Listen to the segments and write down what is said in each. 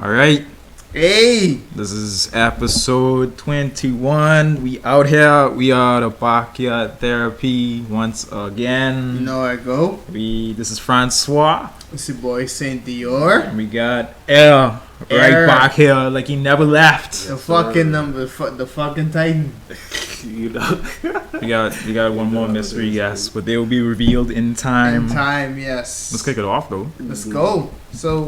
All right. Hey! This is episode 21. We out here. We are the backyard therapy once again. You know where I go? This is Francois. It's your boy Saint Dior. And we got Air right back here like he never left. The fucking the fucking Titan. You know. we got one more mystery guest, but they will be revealed in time. Yes. Let's kick it off though. Let's go. So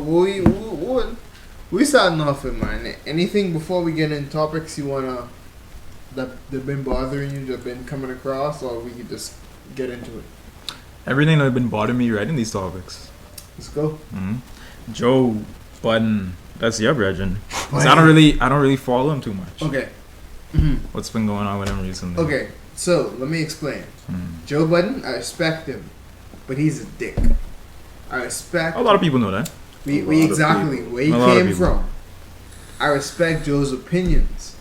we starting off with, man. Anything before we get into topics you wanna that been bothering you, that been coming across, or we could just get into it? Everything that has been bothering me right in these topics. Let's go. Mm-hmm. Joe Budden, that's your brethren. I don't really follow him too much. Okay. What's been going on with him recently? Okay, so let me explain. Joe Budden, I respect him, but he's a dick. I respect. A lot of people know that. We exactly where he came from. I respect Joe's opinions.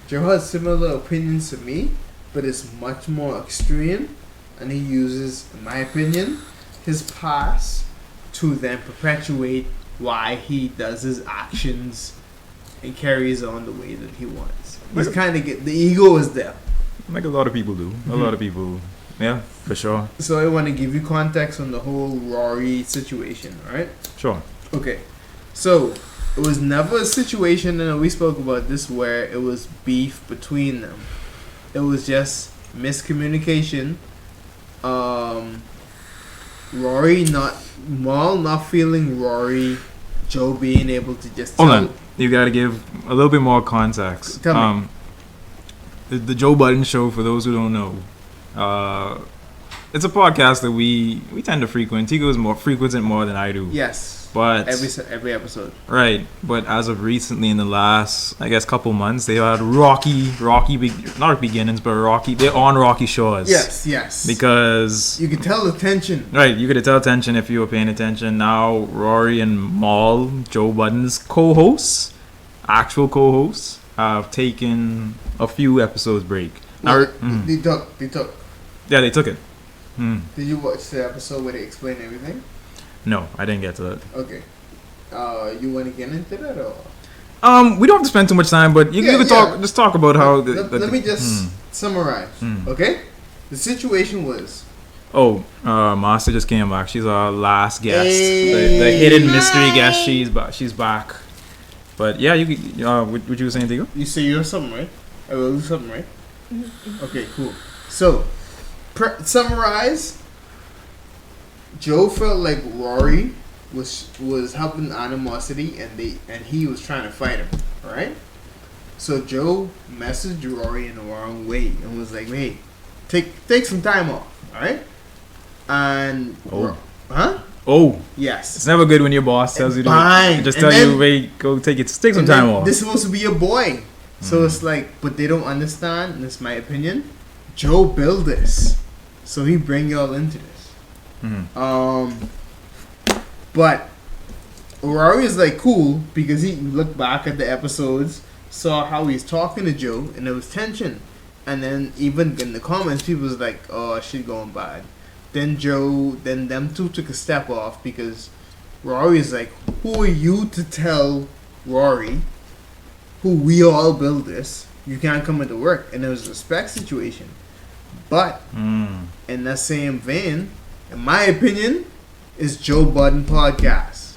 Joe has similar opinions to me, but it's much more extreme, and he uses, in my opinion, his past to then perpetuate why he does his actions and carries on the way that he wants. He's kind of the ego is there, like a lot of people do. A lot of people, yeah, for sure. So I want to give you context on the whole Rory situation, right? Sure. Okay, so it was never a situation, and we spoke about this, where it was beef between them. It was just miscommunication. Maul not feeling Rory, Joe being able to just hold on. You got to give a little bit more context. Tell me. The Joe Budden Show, for those who don't know, it's a podcast that we tend to frequent. Tico frequents it more than I do. Yes. But every episode. Right. But as of recently, in the last, I guess, couple months, they had not beginnings, but they're on rocky shores. Yes. Because you can tell the tension. Right. You could tell tension if you were paying attention. Now, Rory and Maul, Joe Budden's actual co-hosts, have taken a few episodes break. Well, they took. Yeah, they took it. Did you watch the episode where they explain everything? No, I didn't get to that. Okay. You want to get into that, or? We don't have to spend too much time, but you can talk. Just talk about how. Let me just summarize. Okay. The situation was. Master just came back. She's our last guest, the hidden mystery guest. She's back. But yeah, what you were saying, Tigo? You say you have something, right? I will do something, right? Okay, cool. So, summarize. Joe felt like Rory was helping animosity, and he was trying to fight him. All right. So Joe messaged Rory in the wrong way and was like, "Hey, take some time off." All right. And yes. It's never good when your boss tells you to take some time off. This is supposed to be your boy, so it's like, but they don't understand. And this is my opinion. Joe built this, so he bring y'all into this. But Rory is like cool because he looked back at the episodes, saw how he's talking to Joe, and there was tension. And then even in the comments, people was like, "Oh, shit going bad." Then them two took a step off because Rory is like, "Who are you to tell Rory, who we all build this? You can't come into work." And there was a respect situation. But in that same vein, in my opinion, is Joe Budden podcast.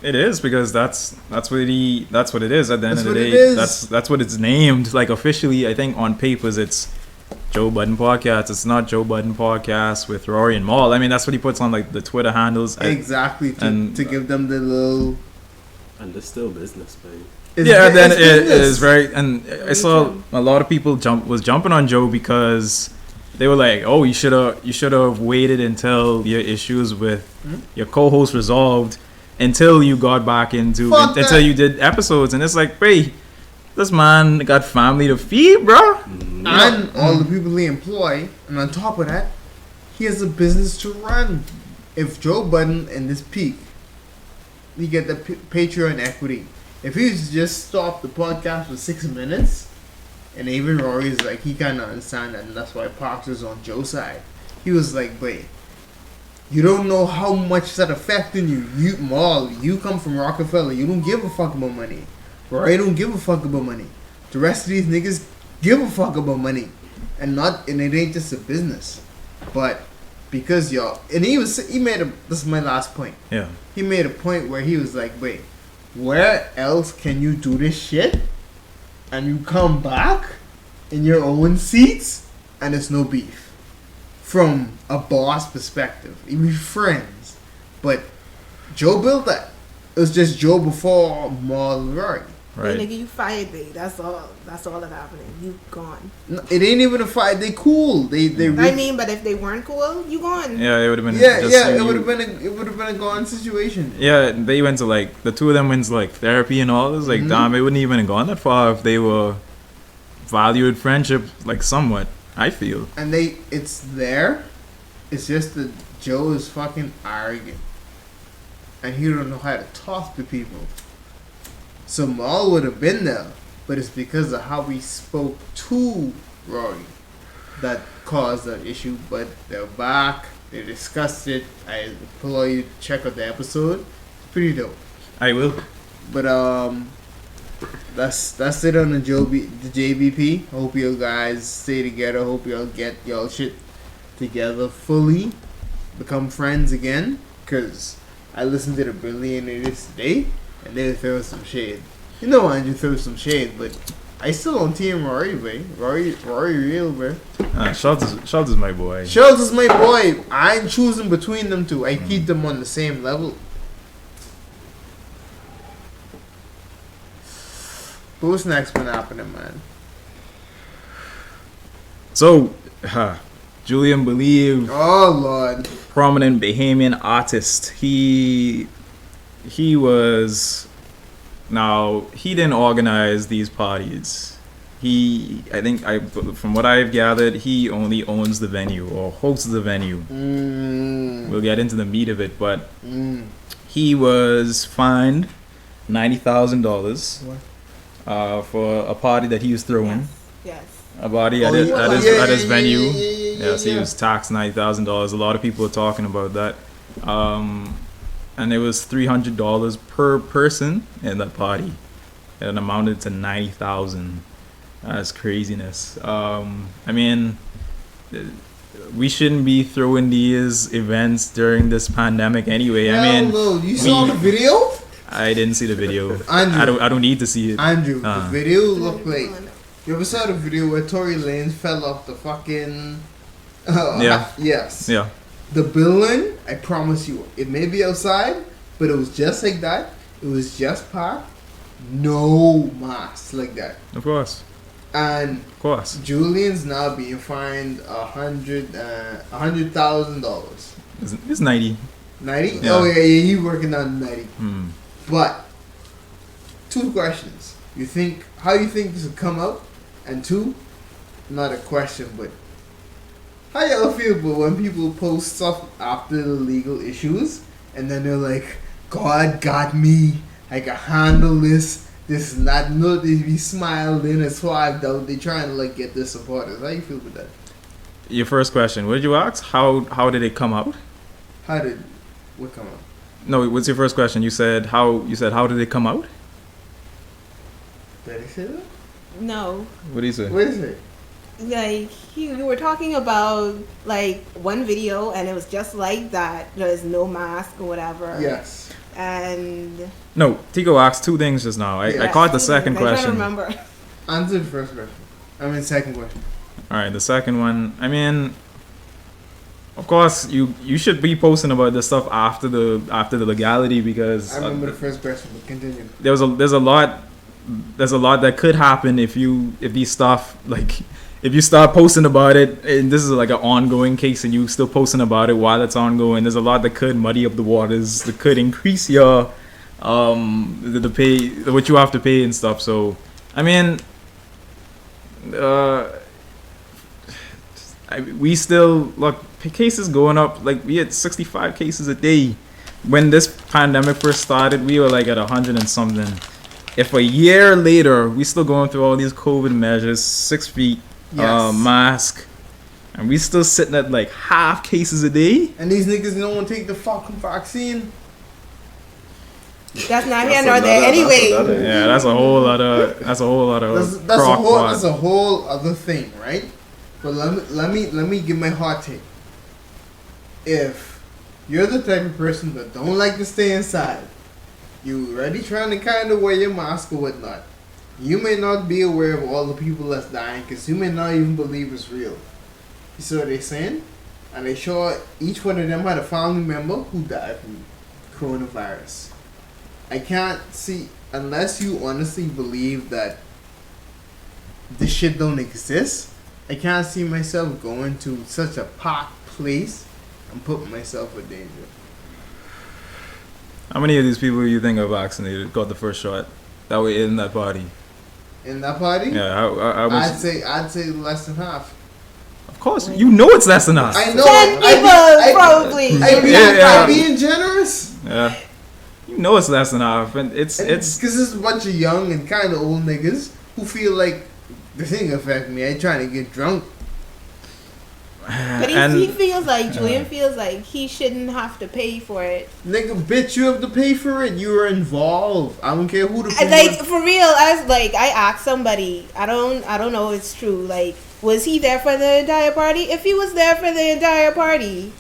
It is, because that's what it is at the end of the day. That's what it's named. Like, officially, I think on papers it's Joe Budden podcast. It's not Joe Budden podcast with Rory and Maul. I mean, that's what he puts on like the Twitter handles. Exactly, to give them the little. And it's still business, babe. It is very. And I saw a lot of people was jumping on Joe because they were like, "Oh, you should have waited until your issues with your co-host resolved until you got back until you did episodes." And it's like, wait, this man got family to feed, bro, and all the people he employ, and on top of that, he has a business to run. If Joe Budden in this peak, he get the Patreon equity. If he just stopped the podcast for 6 minutes. And even Rory's like, he kind of understand that, and that's why Parks was on Joe's side. He was like, wait, You don't know how much that affecting you. You Maul, you come from Rockefeller. You don't give a fuck about money. Roy don't give a fuck about money. The rest of these niggas give a fuck about money, and it ain't just a business, but because y'all. And he made a. This is my last point. Yeah. He made a point where he was like, wait, where else can you do this shit, and you come back in your own seats, and it's no beef. From a boss perspective, we friends, but Joe built that. It was just Joe before Maul and Rory. Right. Hey, nigga, you fired me. That's all that's happening. You gone. No, it ain't even a fight. They cool. They. I mean, but if they weren't cool, you gone. Yeah, it would have been. It would have been a gone situation. Yeah, they went to like the two of them went to like therapy and all. It was like, damn, it wouldn't even have gone that far if they were valued friendship like somewhat. I feel. And it's there. It's just that Joe is fucking arrogant, and he don't know how to talk to people. So Maul would have been there, but it's because of how he spoke to Rory that caused that issue. But they're back. They discussed it. I implore you to check out the episode. It's pretty dope. I will. But that's it on the JBP. Hope you guys stay together. Hope y'all get y'all shit together fully. Become friends again. Cause I listened to the Billionaires today, and they throw some shade. You know Andrew throw some shade, but I still on team Rory, bro. Rory real, bro. Schultz is my boy. Schultz is my boy. I ain't choosing between them two. I keep them on the same level. What's next been happening, man? So, Julian Believe, Oh Lord. prominent Bahamian artist. He was. Now he didn't organize these parties. From what I've gathered, he only owns the venue or hosts the venue. We'll get into the meat of it, but he was fined $90,000 for a party that he was throwing. Yes. A party at his venue. Yes, he was taxed $90,000. A lot of people are talking about that. And it was $300 per person in that party. It amounted to $90,000. That's craziness. I mean, we shouldn't be throwing these events during this pandemic anyway. I mean, no. You saw the video? I didn't see the video. Andrew. I don't need to see it. Andrew, the video looked like. You ever saw the video where Tory Lanez fell off the fucking? Yeah. Yes. Yeah. The building, I promise you, it may be outside, but it was just like that. It was just parked, no mask like that. Of course. And Of course. Julian's now being fined $100,000. It's 90. 90? Yeah. Oh yeah, he working on 90. Hmm. But 2 questions. How you think this will come out? And 2, not a question, but how y'all feel about when people post stuff after the legal issues and then they're like, God got me, I can handle this. This is not no. They be smiling and swagged out. They trying to like get their supporters. How you feel with that? Your first question. What did you ask? How did it come out? What come out? No, what's your first question? You said how did it come out? Did I say that? No. What did you say? What is it? Like you were talking about like one video and it was just like that. There's no mask or whatever. Yes. And No, Tico asked 2 things just now. I caught the second I'm trying to question. remember. Answer the first question. Second question. All right, the second one. I mean, of course, you should be posting about this stuff after the legality because I remember the first question, but continue. there's a lot that could happen if these stuff like if you start posting about it and this is like an ongoing case and you still posting about it while it's ongoing. There's a lot that could muddy up the waters, that could increase your the pay, what you have to pay and stuff. So I mean, we still look cases going up. Like we had 65 cases a day when this pandemic first started. We were like at 100 and something. If a year later we still going through all these COVID measures, 6 feet, Yes. mask, And we still sitting at like half cases a day. And these niggas don't want to take the fucking vaccine. That's not here nor there anyway. Yeah, that's a whole lot of That's a whole other thing, right? But let me give my hot take. If you're the type of person that don't like to stay inside, you already trying to kind of wear your mask or whatnot, you may not be aware of all the people that's dying because you may not even believe it's real. You see what they're saying? And they show each one of them had a family member who died from coronavirus. I can't see, unless you honestly believe that this shit don't exist, I can't see myself going to such a packed place and putting myself in danger. How many of these people you think are vaccinated got the first shot that were in that party? In that party? Yeah, how much? I'd say less than half. Of course, you know it's less than us. I know. 10 people, probably. I'm being generous. Yeah, you know it's less than half, and it's because it's a bunch of young and kind of old niggas who feel like this ain't gonna affect me. I ain't trying to get drunk. But he feels like Julian feels like he shouldn't have to pay for it. Nigga, bitch, you have to pay for it. You were involved. I don't care who the like for real. I asked somebody. I don't know if it's true. Like, was he there for the entire party? If he was there for the entire party,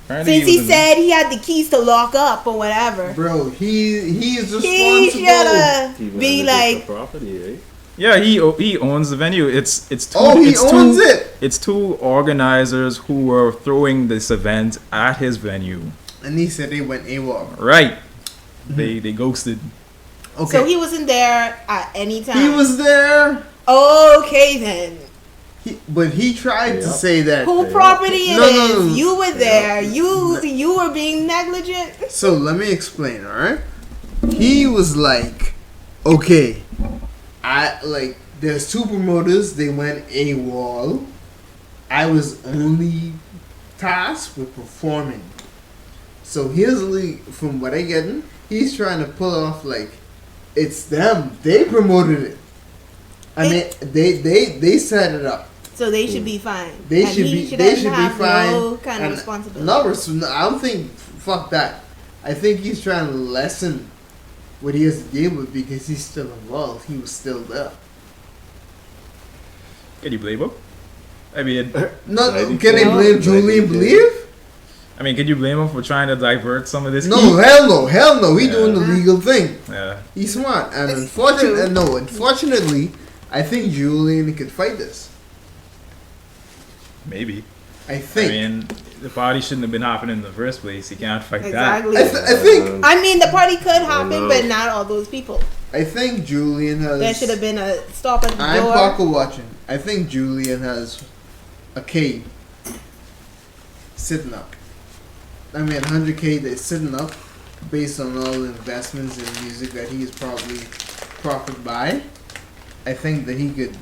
since he said he had the keys to lock up or whatever, bro, he is responsible. He should be like property, eh? Yeah, he owns the venue. It's two. He owns it. It's two organizers who were throwing this event at his venue. And he said they went AWOL. Right. They ghosted. Okay. So he wasn't there at any time. He was there. Okay then. But he tried to say that. Who property it is? No. You were there. You were being negligent. So let me explain. All right. He was like, okay. There's two promoters, they went AWOL. I was only tasked with performing. So from what I getting, he's trying to pull off like it's them. They promoted it. They set it up. So they should be fine. They should be fine. No kind of responsibility. No, I don't think. Fuck that. I think he's trying to lessen what he has to deal with because he's still involved. He was still there. Can you blame him? I mean, can they blame Julian Believe? I mean, can you blame him for trying to divert some of this? No, hell no. He doing the legal thing. Yeah, he's smart, and unfortunately, I think Julian could fight this. Maybe. I think. I mean, the party shouldn't have been happening in the first place. He can't fight exactly. that. I think. I mean, the party could happen, but not all those people. I think Julian has. There should have been a stop at the door. I'm Parker watching. I think Julian has a K sitting up. I mean, 100K that's sitting up based on all the investments in music that he's probably profited by. I think that he could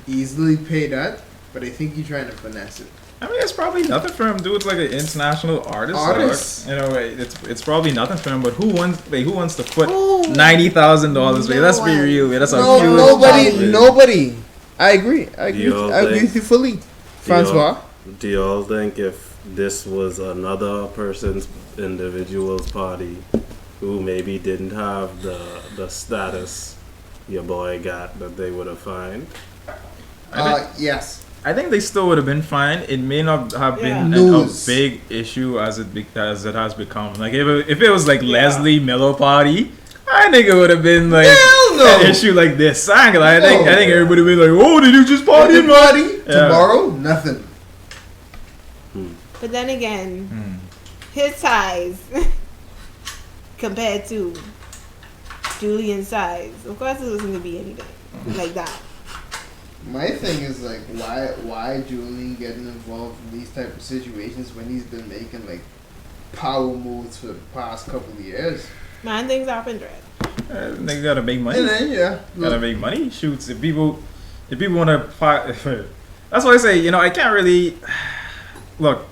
easily pay that, but I think he's trying to finesse it. I mean, it's probably nothing for him. Dude's like an international artist. It's probably nothing for him. But who wants to put $90,000? Let's be real. That's a huge nobody. I agree with you fully, Francois. Do y'all think if this was another individual's party who maybe didn't have the status your boy got, that they would have fined? Yes. I think they still would have been fine. It may not have been a big issue as it has become. Like if it was like Leslie Miller party, I think it would have been like an issue like this. I think everybody would be like, "Oh, did you just party? Tomorrow, nothing." But then again, his size compared to Julian's size, of course, it wasn't gonna be anything like that. My thing is like, why Julian getting involved in these type of situations when he's been making like power moves for the past couple of years? Man, things happen, Dread. They gotta make money. Gotta make money. Shoots. If people want to, that's why I say, I can't really look.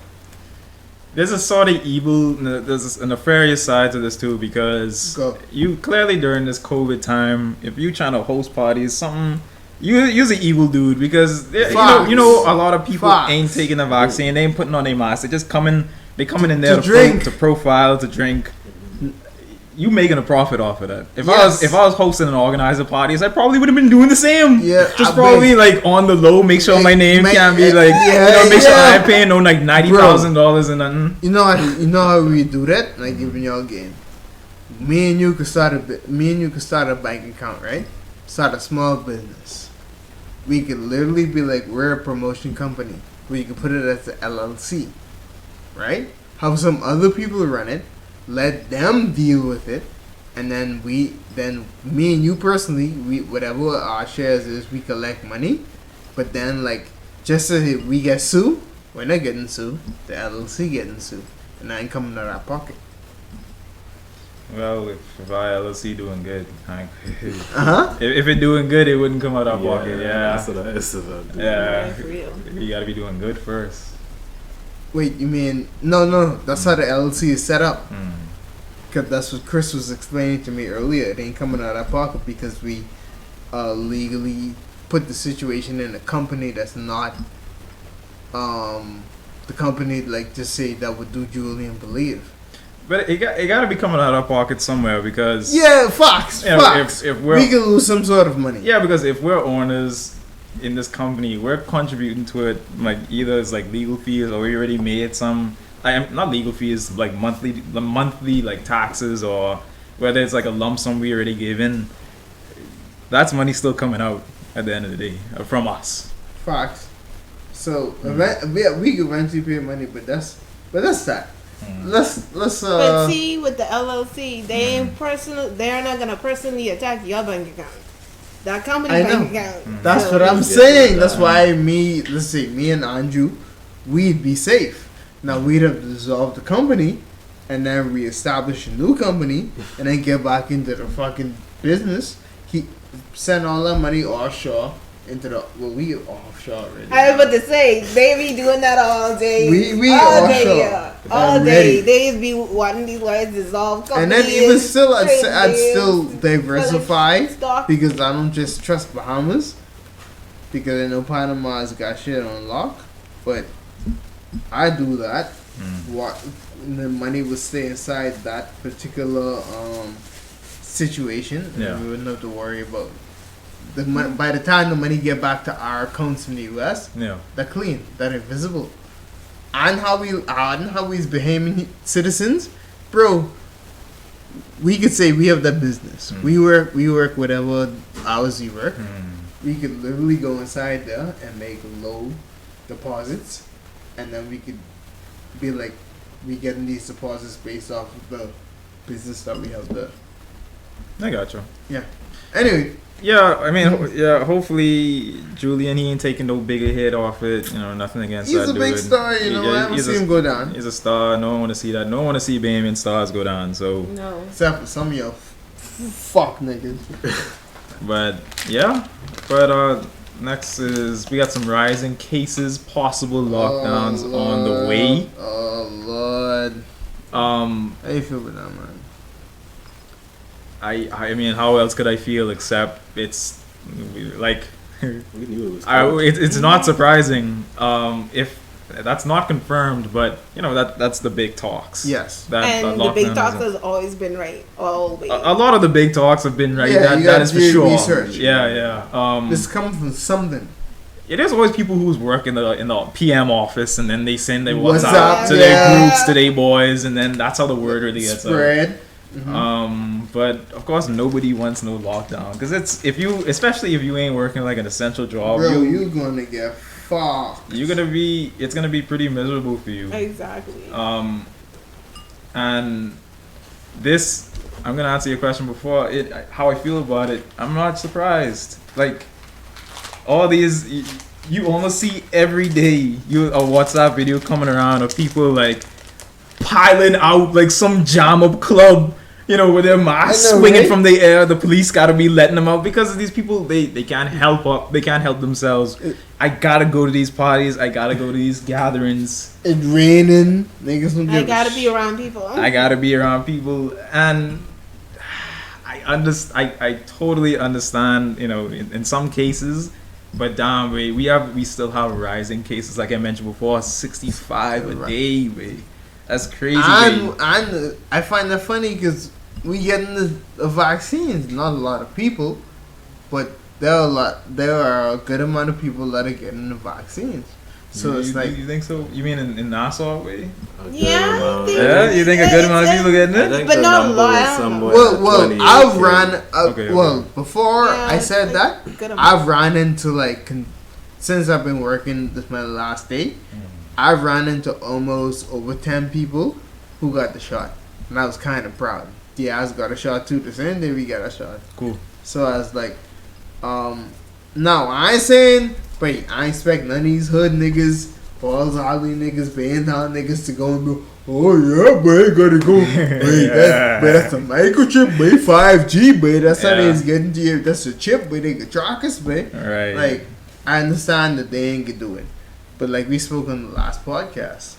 There's a sort of evil, there's a nefarious side to this too, because you clearly during this COVID time, if you trying to host parties, something you're an evil dude because you know a lot of people ain't taking the vaccine. They ain't putting on their mask. They just coming in there to drink, to profile, to drink. You making a profit off of that. If I was hosting an organizer parties, I probably would have been doing the same. Yeah, just probably like on the low, make sure my name can't be like make sure I ain't paying no like $90,000 and nothing. You know how we do that? Like giving y'all a game. Me and you could start a bank account, right? Start a small business. We could literally be like, we're a promotion company. Where you can put it as an LLC, right? Have some other people run it. Let them deal with it, and then me and you personally, whatever our shares is, we collect money. But then, like, just so we get sued, we're not getting sued. The LLC getting sued, and that ain't coming out of our pocket. Well, if our LLC doing good, if it doing good, it wouldn't come out of our pocket. Yeah, that's what it is about. Yeah, for real. You gotta be doing good first. Wait, you mean no? That's how the LLC is set up. Mm. Cause that's what Chris was explaining to me earlier. It ain't coming out of our pocket because we legally put the situation in a company that's not the company, like, just say that would do Julian believe. But it got to be coming out of our pocket somewhere because Fox. If we can lose some sort of money. Yeah, because if we're owners in this company, we're contributing to it. Like either it's like legal fees or we already made some. Not legal fees, like monthly like taxes, or whether it's like a lump sum we already gave in. That's money still coming out at the end of the day from us. Fox. So we could eventually pay money, but that's that. Let's But see, with the LLC, they're not gonna personally attack your bank account. That company bank account. That's what I'm saying. That's why me and Anju, we'd be safe. Now we'd have dissolved the company, and then reestablish a new company, and then get back into the fucking business. Send all that money offshore into the we offshore already. I was about to say they be doing that all day. We all offshore. day, yeah. All day. They be wanting these lawyers dissolve companies. And then even still, I'd still diversify because I don't just trust Bahamas, because I know Panama's got shit on lock, but I do that. What the money would stay inside that particular situation, and we wouldn't have to worry about the money. By the time the money get back to our accounts in the US, they're clean, they're invisible. And how we's behaving citizens, bro. We could say we have that business. We work whatever hours we work. We could literally go inside there and make low deposits, and then we could be like, we getting these deposits based off of the business that we have there. I gotcha. Yeah. Anyway. Yeah, I mean, hopefully Julian, he ain't taking no bigger hit off it. You know, nothing against that dude. He's a big star, I haven't seen him go down. He's a star. No one want to see that. No one want to see Bahamian stars go down. So no. Except for some of your fuck niggas. But next is we got some rising cases, possible lockdowns on the way. Oh Lord. How you feel with that, man? I mean, how else could I feel except it's like we knew it was it's not surprising if that's not confirmed, but you know that's the big talks. Yes, and the big talks has always been right. Always. A lot of the big talks have been right. Yeah, that is for sure. Research. Yeah. This comes from something. Yeah, there's always people who's work in the PM office, and then they send their WhatsApp to their groups, to their boys, and then that's how the word really gets spread. But of course nobody wants no lockdown because especially if you ain't working like an essential job, bro, you're gonna get fucked. It's gonna be pretty miserable for you. Exactly. And this, I'm gonna answer your question before how I feel about it. I'm not surprised. Like all these, you almost see every day a WhatsApp video coming around of people like piling out like some jam up club, you know, with their masks swinging from the air. The police gotta be letting them out because these people they can't help themselves. I gotta go to these parties. I gotta go to these gatherings. It's raining. Niggas don't I gotta be around people. I gotta be around people, and I totally understand, you know, in some cases, but damn, we still have rising cases, like I mentioned before, 65 a day, way. That's crazy. And I find that funny because we getting the vaccines. Not a lot of people, but there are a good amount of people that are getting the vaccines. So it's like, you think so? You mean in Nassau, way? Yeah, Yeah, you think a good amount of people getting I it? think But the not number a lot. was somewhere well, 28, I've yeah. ran. Okay. Well, before Yeah, I said like, that, good amount. I've ran into like since I've been working. This is my last day. I've ran into almost over 10 people who got the shot, and I was kind of proud. Yeah, I got a shot too. The same day we got a shot. Cool. So I was like, no, I ain't saying, but I expect none of these hood niggas, all those ugly niggas, paying down niggas to go and go, oh yeah, boy, gotta go. Wait, that's a microchip, boy, 5G, boy. That's how they's getting to you. That's a chip, boy. They can track us, boy. Right. Like, I understand that they ain't gonna do it, but like we spoke on the last podcast,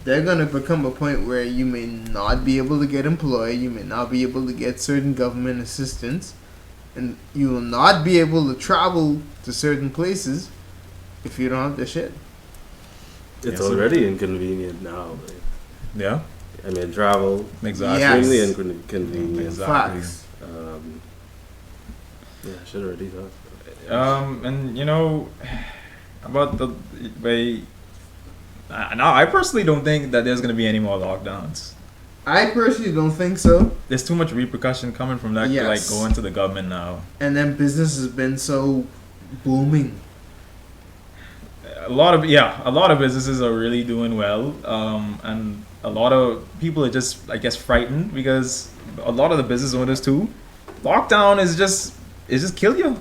they're gonna become a point where you may not be able to get employed, you may not be able to get certain government assistance, and you will not be able to travel to certain places if you don't have the shit. It's Yes, already inconvenient now. Like, Yeah. I mean, travel Exactly. Yes. extremely inconvenient. Exactly. Facts. Yeah, I should already know. And you know, about the way. Now, I personally don't think that there's gonna be any more lockdowns. I personally don't think so. There's too much repercussion coming from that, Yes. like going to the government now. And then business has been so booming. A lot of businesses are really doing well, and a lot of people are just, I guess, frightened because a lot of the business owners too. Lockdown is just kill you.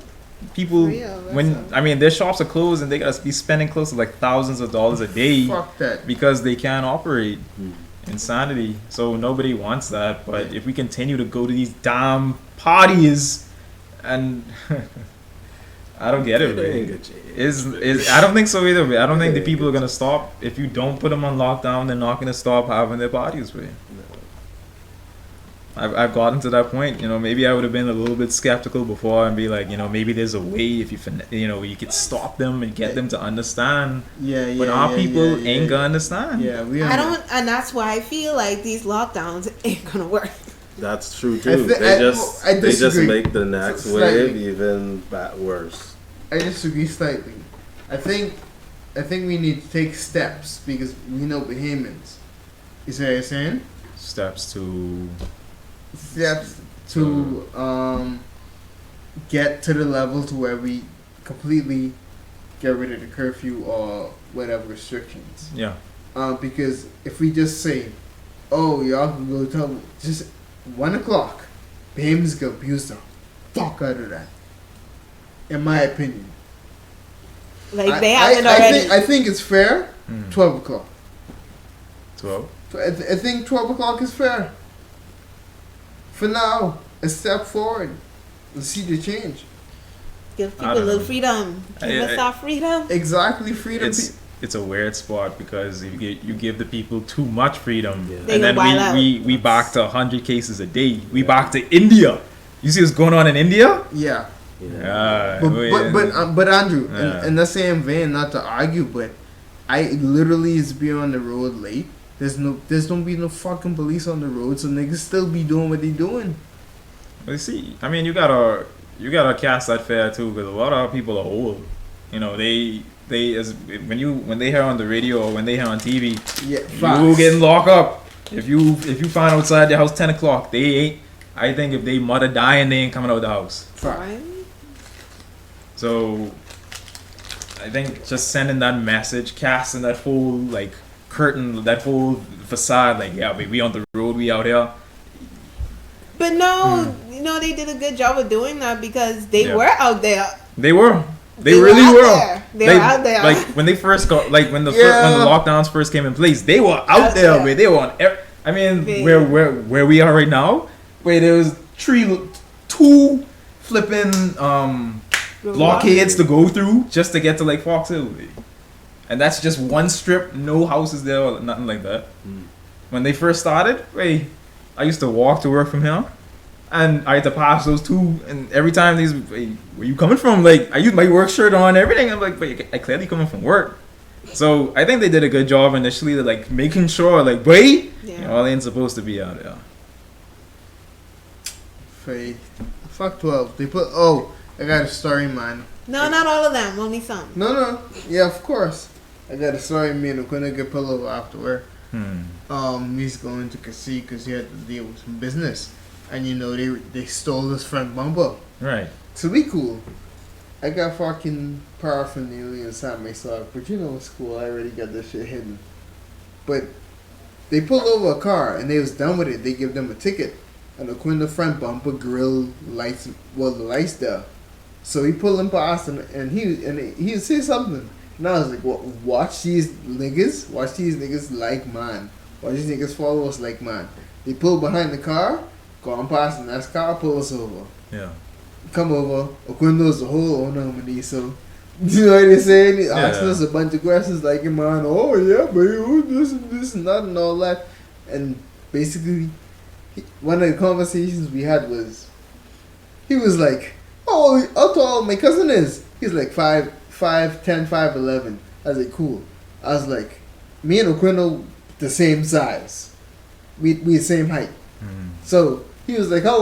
People, their shops are closed and they gotta be spending close to like thousands of dollars a day Fuck that. because they can't operate. Insanity. So nobody wants that. But if we continue to go to these damn parties, and I don't get it. Really. I don't think so either. I don't think the people are gonna stop. If you don't put them on lockdown, they're not gonna stop having their parties. Way. I've gotten to that point. You know, maybe I would have been a little bit skeptical before and be like, you know, maybe there's a way if you could stop them and get them to understand. Yeah. But our people ain't gonna understand. Yeah, I don't, and that's why I feel like these lockdowns ain't gonna work. That's true too. I They just disagree. make the next Slightly. wave even worse. I disagree slightly. I think we need to take steps because we know Bahamians. You see what I'm saying? Steps to Steps to get to the level to where we completely get rid of the curfew or whatever restrictions. yeah. Because if we just say, oh, y'all can go tell just 1 o'clock, Bahamians can abuse the fuck out of that. In my opinion. Like they haven't already. I think it's fair. 12 o'clock. 12. I think 12 o'clock is fair. For now, a step forward. Let's see the change. Give people I a don't little know. freedom. Give us our freedom. Exactly, freedom. It's a weird spot because you give the people too much freedom, Yeah. They and go then wild out. we back to 100 cases a day. We back to India. You see what's going on in India? Yeah. Yeah. But Andrew, Yeah. in the same vein, not to argue, but I literally is be on the road late. There's don't be no fucking police on the road, so niggas still be doing what they doing. But you see, I mean, you gotta cast that fair too, because a lot of our people are old. You know, when they hear on the radio or when they hear on TV, Yeah, you getting locked up. If you find outside the house 10 o'clock, they ain't. I think if they mother dying, they ain't coming out the house. Facts. So I think just sending that message, casting that whole like curtain, that whole facade, like yeah, we on the road, we out here. But no, they did a good job of doing that because they Yeah. were out there. They were. They They were really out were. there. They were out there. Like when they first got, like when the Yeah. when the lockdowns first came in place, they were out Out there. there. Man. They were on. I mean, Okay. where we are right now, where there was two flipping blockades to go through just to get to like Fox Hill, and that's just one strip, no houses there or nothing like that. When they first started, I used to walk to work from here. And I had to pass those two, and every time these, "Hey, where you coming from?" Like, I used my work shirt on, everything. I'm like, "But I clearly coming from work." So I think they did a good job initially, to like making sure, like, wait, y'all ain't supposed to be out there. Fuck 12. They put. Oh, I got a story, man. No, not all of them. Only some. No. Yeah, of course. I got a story. Me and Aquino get pulled over after work. He's going to Cassie because he had to deal with some business, and they stole his front bumper. Right. So we cool. I got fucking paraphernalia inside my sock, but it's cool. I already got this shit hidden. But they pulled over a car and they was done with it. They give them a ticket, and the front bumper, grill, lights, the lights there. So he pulled him past and he said something. And I was like, watch these niggas like man. Watch these niggas follow us like man. They pull behind the car, go on past the next car, pull us over. Yeah. Come over, Oquindo's the whole owner of me, so you know what they're saying? He asking us a bunch of questions like, man, oh yeah, baby, this and that and all that. And basically, one of the conversations we had was, he was like, oh, how tall my cousin is? He's like 5'10", 5'11". I was like, cool. I was like, me and Oquindo the same size. We the same height. So he was like, how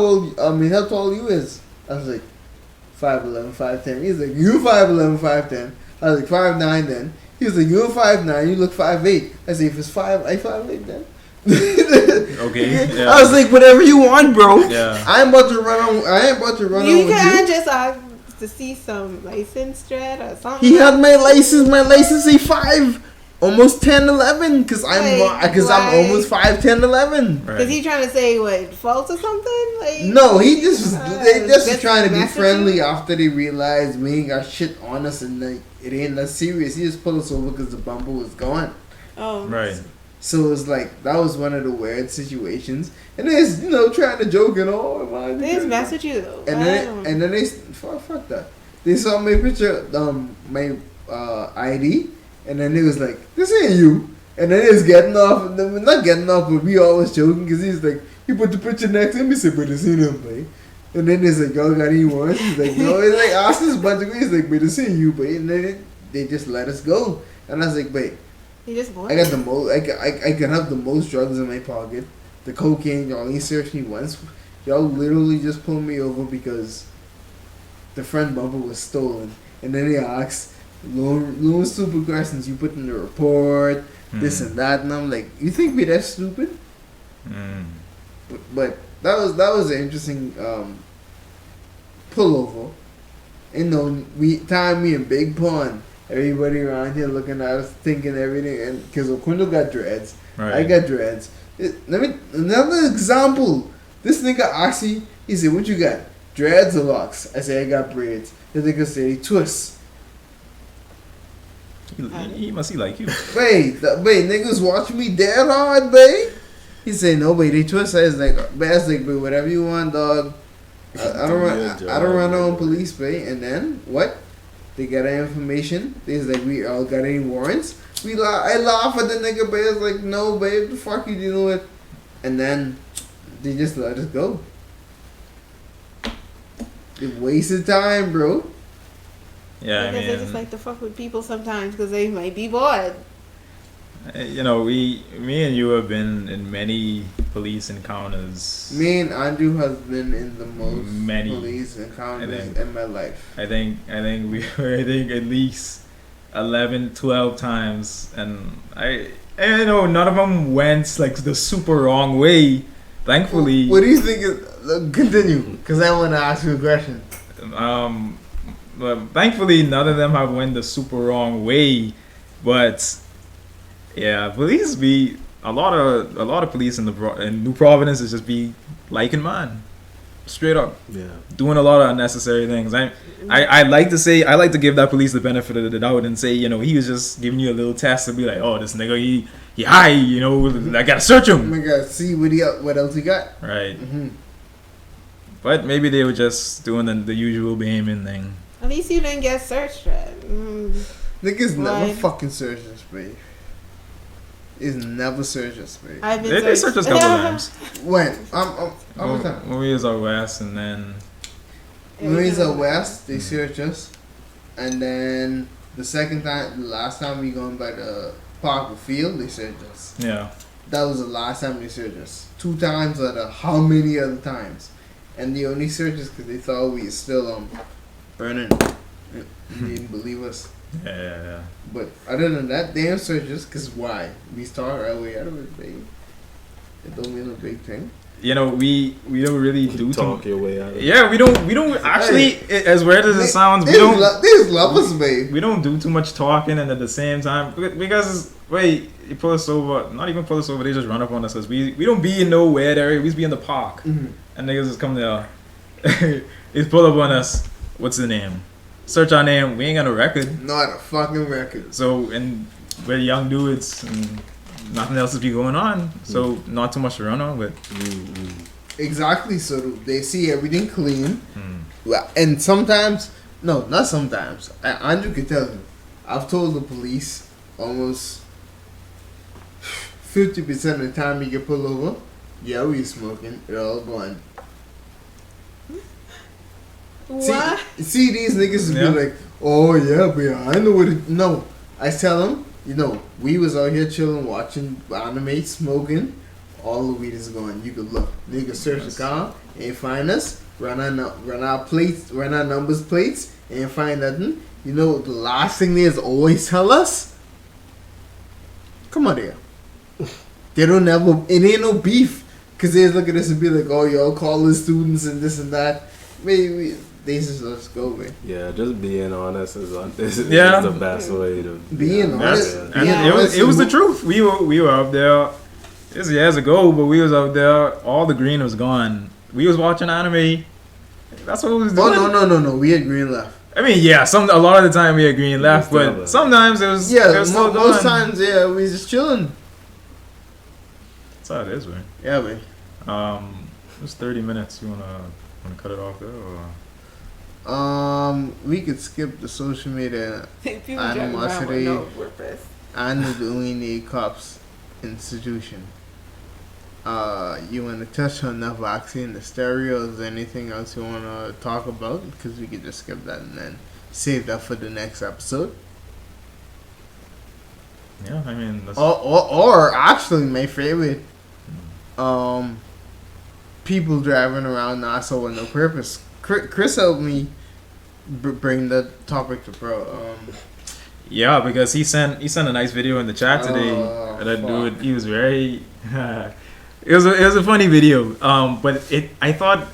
tall you is? I was like, 5'11", 5'10". He's like, you 5'11", 5'10". I was like, 5'9" then. He was like, you're 5'9", you look 5'8". I said, if it's 5'8" then. Okay. Yeah. I was like, whatever you want, bro. Yeah. I ain't about to run on with you. You can just ask to see some license dread or something. He had my license. My license say 5. Almost 10, 11, because I'm almost 5, 10, 11. Because he trying to say what, false or something? Like, no, they just was trying to be friendly after they realized we ain't got shit on us and like it ain't that serious. He just pulled us over because the bumper was gone. Oh, right. So it was like that was one of the weird situations, and there's trying to joke and all. Man, they just mess with you though. And then they fuck that. They saw my picture, my ID. And then he was like, this ain't you. And then he was getting off. Not getting off, but we always joking. Because he's like, he put the picture next to him. He said, but this ain't him, boy. And then he's like, y'all got any warrants? He's like, no. He's like, asked us a bunch of ways. He's like, but this ain't you, boy. And then they just let us go. And I was like, wait. I got the most. I can have the most drugs in my pocket. The cocaine, y'all ain't searched me once. Y'all literally just pulled me over because the front bumper was stolen. And then they asked, Low stupid questions you put in the report, this and that, and I'm like, you think we that stupid? But that was an interesting pullover. Me and Big Pun, everybody around here looking at us, thinking everything, and because Oquindo got dreads, I got dreads. Another example. This nigga Oxy, he said, "What you got? Dreads or locks?" I said, "I got braids." The nigga said, "He twists." He must see like you. Wait, niggas watching me dead hard, babe. He said, "No, babe, they twist." I was like, "Basic, but whatever you want, dog." I don't run on police, babe. And then what? They got our information. They was like, "We all got any warrants?" I laugh at the nigga, babe. It's like, "No, babe, the fuck you dealing with?" And then they just let us go. They wasted time, bro. Yeah, because they just like to fuck with people sometimes because they might be bored. Me and you have been in many police encounters. Me and Andrew has been in the most police encounters in my life. I think we were at least 11, 12 times, and I none of them went like the super wrong way. Thankfully. What do you think? Continue, because I want to ask you a question. But thankfully, none of them have went the super wrong way. But yeah, police be a lot of police in New Providence is just be liking man, straight up. Yeah, doing a lot of unnecessary things. I like to give that police the benefit of the doubt and say, he was just giving you a little test to be like, oh, this nigga he high, I gotta search him. I gotta see what else he got. Right. Mm-hmm. But maybe they were just doing the usual Bahamian thing. At least you didn't get searched, right? Niggas never fucking search us, babe. is never searched us, man. I've been They searched us a couple times. When? I'm When we was out west, and then when we was out west, they searched us, and then the last time we gone by the park or field, they searched us. yeah. That was the last time they searched us. 2 times out of how many other times? And they only searched us because they thought we were still burning. They didn't believe us. Yeah. But other than that, they didn't search us because why? We started our way out of it, baby. It don't mean a big thing. You know, we don't really do Talk your way out of it. Yeah, we don't actually. As weird as it sounds, They we don't. just love us, babe. We don't do too much talking, and at the same time, because you pull us over. Not even pull us over. They just run up on us. Cause we don't be in no weird area. We just be in the park, Mm-hmm. and niggas just come there. They pull up on us. What's the name? Search our name. We ain't got no record. Not a fucking record. So, and we're young dudes, and nothing else is be going on. So, not too much to run on, but. Exactly. So they see everything clean. Well, and sometimes, no, not sometimes. Andrew can tell you. I've told the police almost 50% of the time you get pulled over. Yeah, we smoking. It all gone. What? See these niggas Yeah. be like, oh yeah, but I know what it. No, I tell them, we was out here chilling, watching anime, smoking. All the weed is gone. You could look. Niggas search the car, ain't find us. Run our plates, run our numbers plates, ain't find nothing. You know the last thing they is always tell us. Come on there. They don't ever. It ain't no beef, cause they just look at us and be like, oh y'all college students and this and that. Maybe they just let us go, man. Yeah, just being honest is Yeah. the best way to Being honest. And Being it honest was the and- truth. We were up there. This was years ago, but we was out there. All the green was gone. We was watching anime. That's what we was doing. Oh no. We had green left. I mean, yeah. A lot of the time we had green left, still but have- sometimes it was. Yeah, it was still most gone. times, yeah, we just chilling. That's how it is, man. Yeah, man. It was 30 minutes. You wanna cut it off there? Or? We could skip the social media People driving around with animosity no purpose. and the Uini Cops institution. You want to touch on the vaccine, the stereo? Is there anything else you want to talk about? Because we could just skip that and then save that for the next episode. Yeah, I mean. That's, Or actually, my favorite, people driving around Nassau with no purpose. Chris helped me bring the topic to bro. Yeah, because he sent a nice video in the chat today. Oh, That fuck. dude, he was very. It was a funny video. But I thought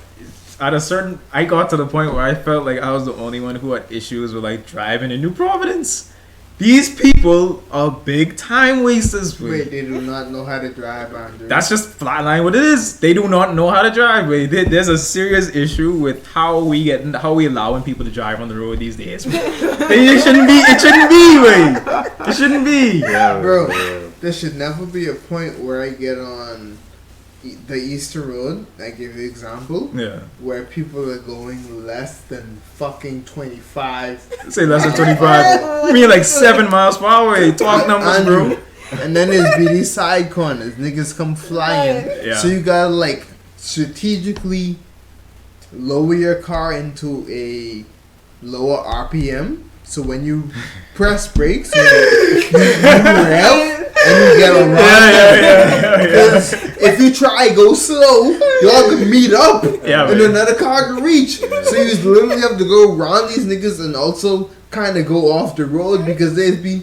I got to the point where I felt like I was the only one who had issues with like driving in New Providence. These people are big time wasters. Wait, they do not know how to drive, Andrew. That's just flatline what it is. They do not know how to drive. Wait, there's a serious issue with how we allowing people to drive on the road these days. It shouldn't be. Wait, it shouldn't be. Yeah, Bro, yeah. there should never be a point where I get on the Easter Road. I give you an example. Yeah. Where people are going less than fucking 25. Say less than 25. You mean like 7 miles per hour? Talk numbers, bro. And then there's be these side corners. Niggas come flying. Yeah. So you gotta like strategically lower your car into a lower RPM. So when you press brakes, you rev and you get around. Yeah. Because if you try go slow, y'all can meet up Yeah, and man. another car can reach. So you just literally have to go around these niggas and also kind of go off the road because they'd be,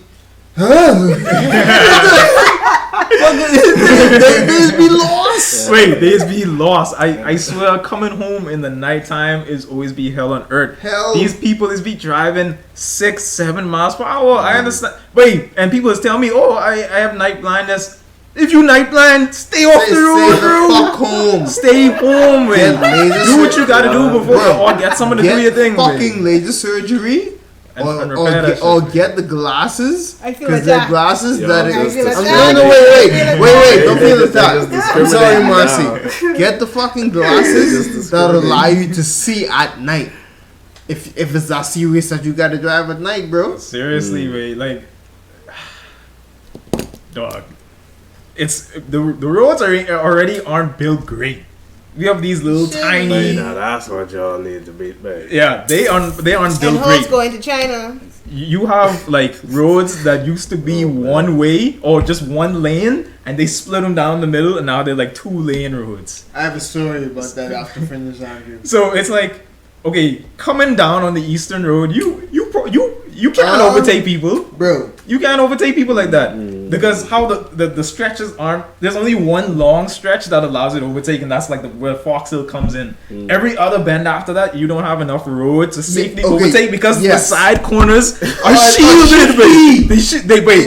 they'd be lost. Wait, they just be lost. I swear, coming home in the nighttime is always be hell on earth. Hell. These people is be driving 6-7 miles per hour. I understand. Wait, and people is telling me, oh, I have night blindness. If you night blind, stay off the road, Stay bro. the fuck home. Stay home, Get man. laser Do what you gotta do before, Bro, or get someone to do your thing, fucking man. laser surgery. And repair that Or shit. get the glasses. I feel Because like they're that. glasses Yo, that just is. feel like I'm that. no, wait. Don't feel the They that. just I'm sorry, discriminate Marcy. Get the fucking glasses that allow you to see at night. If it's that serious that you gotta drive at night, bro. Seriously, wait, like, dog. it's the roads are already aren't built great. We have these little tiny. Hey, now that's what y'all need to beat back. Yeah, they aren't built And great. hoes going to China. You have like roads that used to be one way or just one lane, and they split them down the middle, and now they're like 2-lane roads. I have a story about that after finish Andrew. So it's like, okay, coming down on the eastern road, you can't overtake people. Bro, You can't overtake people like that because how the stretches aren't. There's only one long stretch that allows you to overtake, and that's like where Fox Hill comes in. Every other bend after that, you don't have enough road to safely overtake because the side corners are shielded.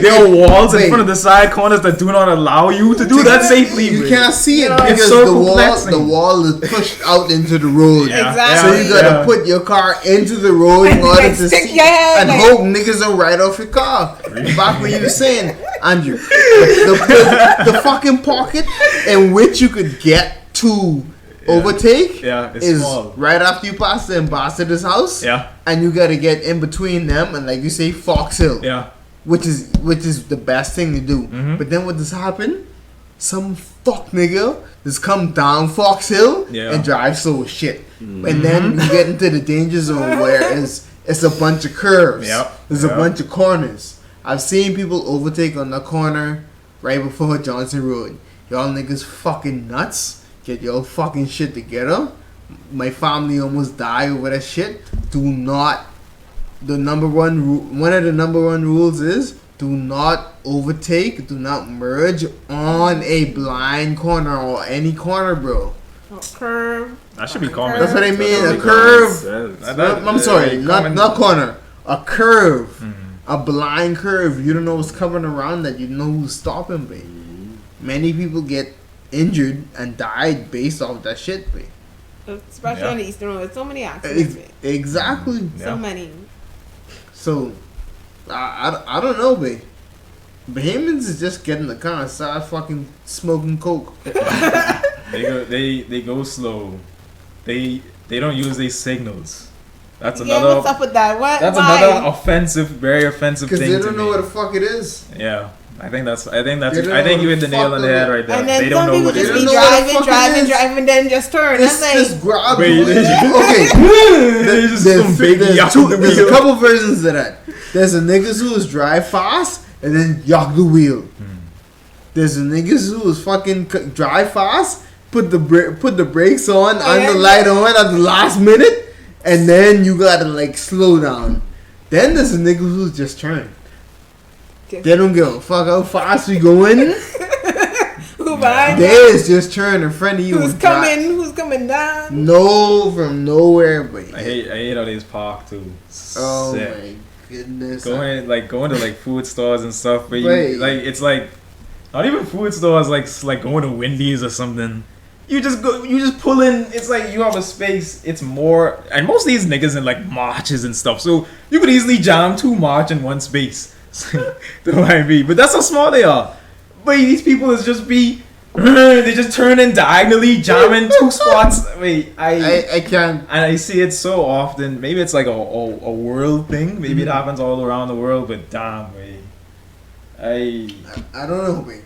There are walls in front of the side corners that do not allow you to do that safely. You can't see it It's because so the wall is pushed out into the road. Yeah. Exactly. So you gotta put your car into the road in order to see and hope niggas don't ride off your car. Back when you were saying, Andrew, the fucking pocket in which you could get to overtake it's is small. right after you pass the ambassador's house. Yeah. And you gotta get in between them and, like you say, Fox Hill. Yeah. Which is the best thing to do. But then what does happen? Some fuck nigga just come down Fox Hill and drive slow as shit. And then you get into the danger zone where it's a bunch of curves. There's a bunch of corners. I've seen people overtake on the corner right before Johnson Road. Y'all niggas fucking nuts. Get your fucking shit together. My family almost died over that shit. Do not. One of the number one rules is do not overtake. Do not merge on a blind corner or any corner, bro. Curve. That should be common. That's what I mean. A That curve. makes sense. I'm sorry, not corner. A curve. Mm-hmm. A blind curve. You don't know what's coming around that. You know who's stopping, babe. Many people get injured and died based off that shit, babe. Especially on the Eastern Road. There's so many accidents. Exactly. So many. So, I don't know, babe. Bahamians is just getting the car and start fucking smoking coke. They go slow. They don't use these signals. That's Yeah, another. what's up with that? What? That's Why? another very offensive Because thing they to don't know me. what the fuck it is. Yeah, I think They don't know I think you what hit the the nail fuck on the it head is. right there. And then They don't some know people what it just They be don't know what the fuck it driving, is. driving, then just turn. It's That's just like, grab. Wait, Okay. There's just some baby There's a couple versions of that. There's a niggas who is drive fast and then yuck the wheel. There's a niggas who is fucking drive fast, put the brakes on, and the light on at the last minute, and then you gotta like slow down. Then there's a nigga who's just turn. They don't give a fuck how fast we going. who behind They you? is just turn in front of you. Who's and drive. coming? Who's coming down? No, from nowhere, but I hate how they park too. oh Sick. my goodness. Going to like food stores and stuff, but Wait. you like it's like not even food stores, like going to Wendy's or something. You just pull in. It's like you have a space. It's more, and most of these niggas in like marches and stuff, so you could easily jam 2 march in one space. Don't mind me, but that's how small they are. But these people is just they just turn in diagonally, jamming 2 spots. Wait, I can't. and I see it so often. Maybe it's like a world thing. Maybe it happens all around the world. But damn, wait, I don't know, man.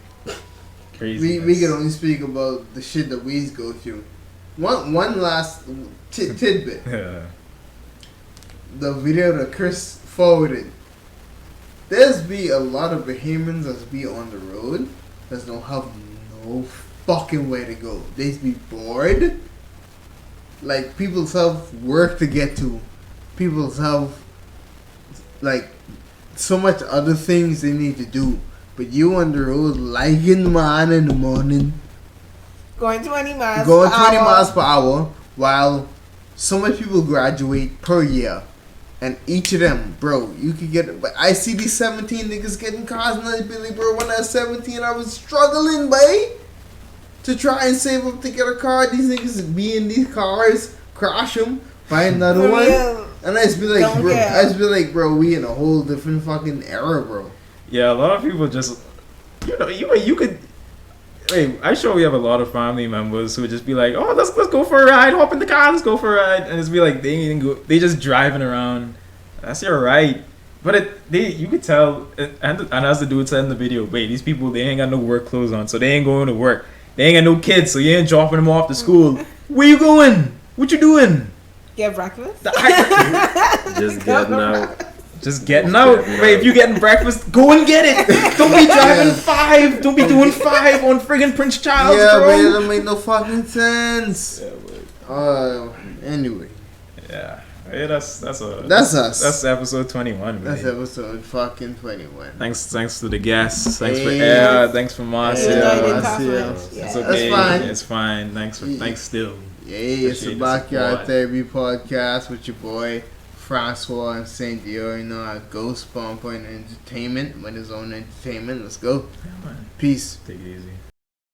crazy. We can only speak about the shit that we go through. One last tidbit. Yeah. The video that Chris forwarded. There's be a lot of Bahamians that's be on the road that's don't have no fucking way to go. They be bored. Like people have work to get to. People have like so much other things they need to do. But you on the road liking man in the morning, Going 20 miles. going per 20 hour. miles per hour, while so many people graduate per year. And each of them, bro, you could get. But I see these 17 niggas getting cars, and I be like, bro, when I was 17, I was struggling, boy, to try and save up to get a car. These niggas be in these cars, crash them, buy another For one, real. and I just be like, Don't bro, care. I just be like, bro, we in a whole different fucking era, bro. Yeah, a lot of people just, you could. Wait, I'm sure we have a lot of family members who would just be like, "Oh, let's go for a ride. Hop in the car. Let's go for a ride." And it's be like they just driving around. That's your right, But you could tell, and as the dude said in the video, wait, these people, they ain't got no work clothes on, so they ain't going to work. They ain't got no kids, so you ain't dropping them off to school. Where you going? What you doing? Get breakfast. Just getting out. Just getting out. Wait, if you getting breakfast, go and get it. Don't be driving 5. Don't be doing 5 on friggin' Prince Charles. Yeah, bro. but it don't make no fucking sense. Yeah, Anyway. yeah. Hey, that's us. That's episode 21. That's Really. episode fucking 21. Thanks to the guests. Thanks for Hey. Thanks for Marcia. Even though I didn't I talk see much. ya. Yeah. It's okay. That's fine. It's fine. Thanks still. Yeah, it's the Appreciate the Backyard support. Therapy Podcast with your boy Francois and Saint Dior. You know, our Ghost Bumper and Entertainment with his own entertainment. Let's go. Yeah, man. Peace. Take it easy.